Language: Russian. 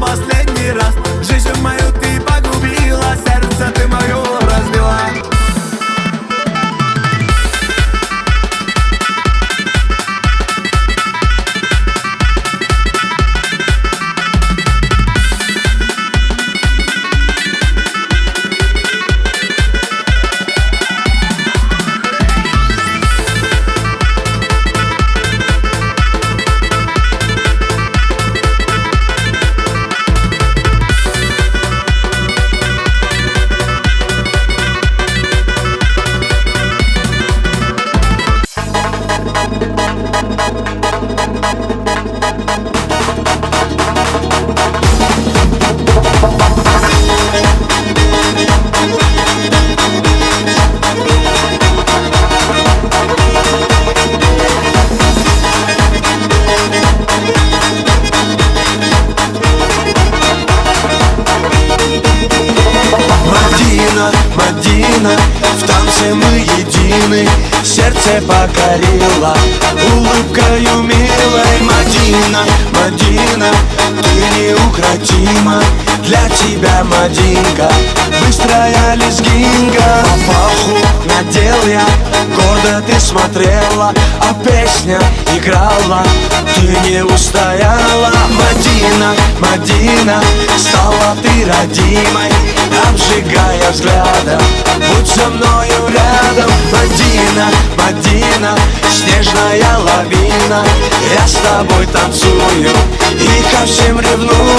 последний раз. Жизнь мою ты погубила, сердце ты мое разбила. Мадина, в танце мы едины, сердце покорила улыбкою милой. Мадина, Мадина, ты неукротима, для тебя, Мадинка, быстрая лезгинка. Папаху надел я, гордо ты смотрела, а песня играла, ты не устояла. Мадина, Мадина, стала ты родимой, обжигая взглядом, будь со мною рядом. Мадина, Мадина, снежная лавина, я с тобой танцую и ко всем ревную.